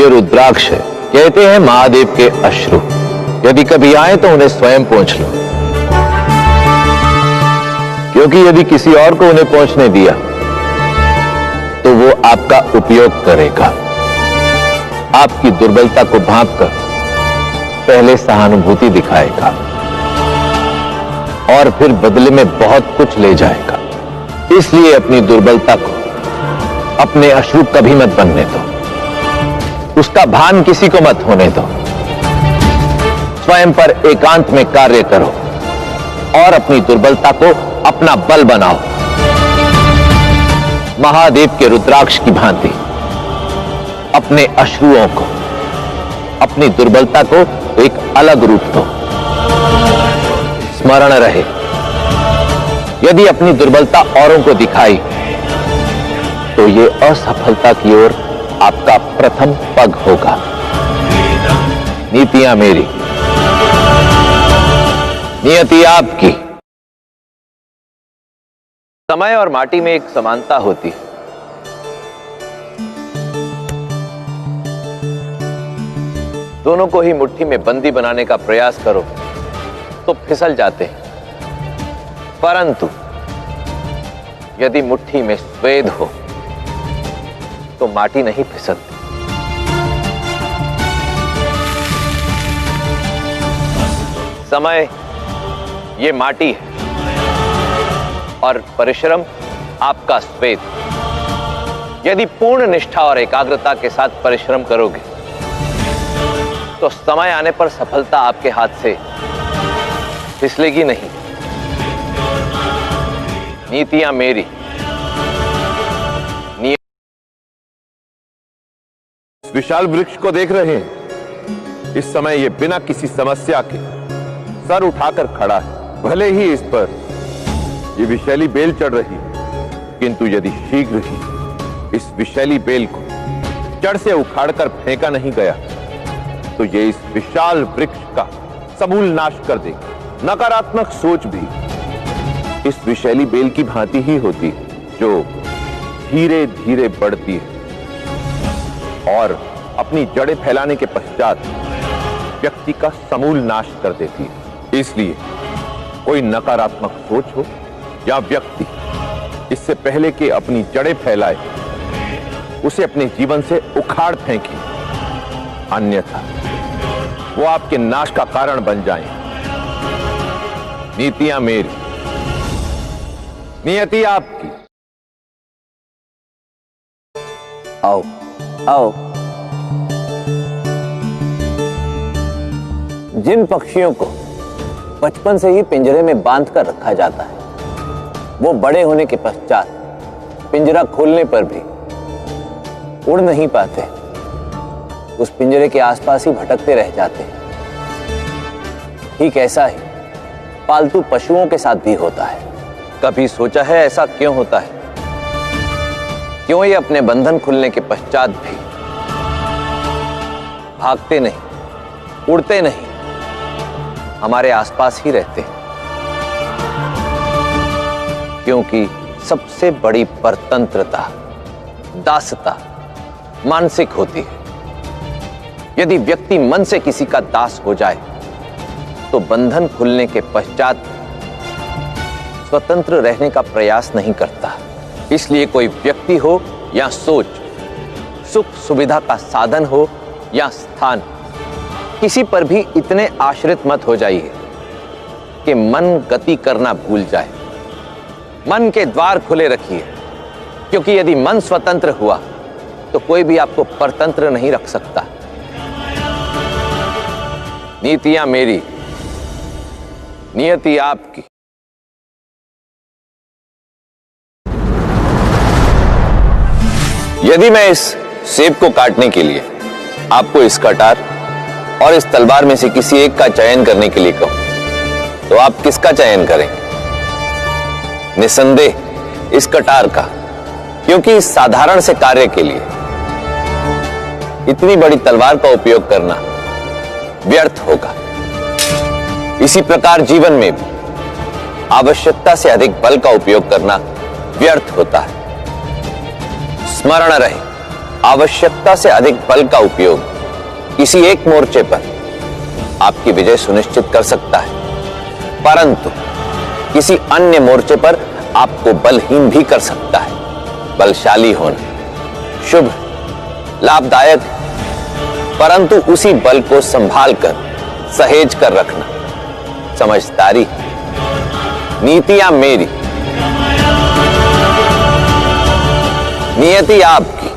ये रुद्राक्ष है, कहते हैं महादेव के अश्रु। यदि कभी आए तो उन्हें स्वयं पोंछ लो, क्योंकि यदि किसी और को उन्हें पोंछने दिया तो वो आपका उपयोग करेगा। आपकी दुर्बलता को भांपकर पहले सहानुभूति दिखाएगा और फिर बदले में बहुत कुछ ले जाएगा। इसलिए अपनी दुर्बलता को अपने अश्रु कभी मत बनने दो, उसका भान किसी को मत होने दो। स्वयं पर एकांत में कार्य करो और अपनी दुर्बलता को अपना बल बनाओ। महादेव के रुद्राक्ष की भांति अपने अश्रुओं को, अपनी दुर्बलता को एक अलग रूप दो। स्मरण रहे, यदि अपनी दुर्बलता औरों को दिखाई तो ये असफलता की ओर आपका प्रथम पग होगा। नीतियां मेरी, नियति आपकी। समय और माटी में एक समानता होती है। दोनों को ही मुट्ठी में बंदी बनाने का प्रयास करो तो फिसल जाते हैं, परंतु यदि मुट्ठी में स्वेद हो तो माटी नहीं फिसलती। समय ये माटी है और परिश्रम आपका स्वेद। यदि पूर्ण निष्ठा और एकाग्रता के साथ परिश्रम करोगे तो समय आने पर सफलता आपके हाथ से फिसलेगी नहीं। नीतियां मेरी, विशाल वृक्ष को देख रहे हैं? इस समय यह बिना किसी समस्या के सर उठाकर खड़ा है। भले ही इस पर यह विषैली बेल चढ़ रही है, किंतु यदि शीघ्र ही इस विषैली बेल को जड़ से उखाड़कर फेंका नहीं गया तो यह इस विशाल वृक्ष का समूल नाश कर देगा। नकारात्मक सोच भी इस विषैली बेल की भांति ही होती है, जो धीरे धीरे बढ़ती है और अपनी जड़ें फैलाने के पश्चात व्यक्ति का समूल नाश कर देती है। इसलिए कोई नकारात्मक सोच हो या व्यक्ति इससे पहले कि अपनी जड़ें फैलाए उसे अपने जीवन से उखाड़ फेंके, अन्यथा वो आपके नाश का कारण बन जाएं। नीतियां मेरी, नियति आपकी। आओ आओ। जिन पक्षियों को बचपन से ही पिंजरे में बांध कर रखा जाता है, वो बड़े होने के पश्चात पिंजरा खोलने पर भी उड़ नहीं पाते, उस पिंजरे के आसपास ही भटकते रह जाते हैं। ठीक ऐसा ही पालतू पशुओं के साथ भी होता है। कभी सोचा है ऐसा क्यों होता है? क्यों ये अपने बंधन खुलने के पश्चात भी भागते नहीं, उड़ते नहीं, हमारे आसपास ही रहते हैं? क्योंकि सबसे बड़ी परतंत्रता, दासता मानसिक होती है। यदि व्यक्ति मन से किसी का दास हो जाए तो बंधन खुलने के पश्चात स्वतंत्र रहने का प्रयास नहीं करता। इसलिए कोई व्यक्ति हो या सोच, सुख सुविधा का साधन हो या स्थान, किसी पर भी इतने आश्रित मत हो जाइए कि मन गति करना भूल जाए। मन के द्वार खुले रखिए, क्योंकि यदि मन स्वतंत्र हुआ तो कोई भी आपको परतंत्र नहीं रख सकता। नीतियां मेरी, नियति आपकी। यदि मैं इस सेब को काटने के लिए आपको इस कटार और इस तलवार में से किसी एक का चयन करने के लिए कहूं, तो आप किसका चयन करेंगे? निसंदेह इस कटार का, क्योंकि इस साधारण से कार्य के लिए इतनी बड़ी तलवार का उपयोग करना व्यर्थ होगा। इसी प्रकार जीवन में भी आवश्यकता से अधिक बल का उपयोग करना व्यर्थ होता है। स्मरण रहे, आवश्यकता से अधिक बल का उपयोग किसी एक मोर्चे पर आपकी विजय सुनिश्चित कर सकता है, परंतु किसी अन्य मोर्चे पर आपको बलहीन भी कर सकता है। बलशाली होना शुभ, लाभदायक, परंतु उसी बल को संभाल कर सहेज कर रखना समझदारी। नीतियां मेरी, नियति आपकी,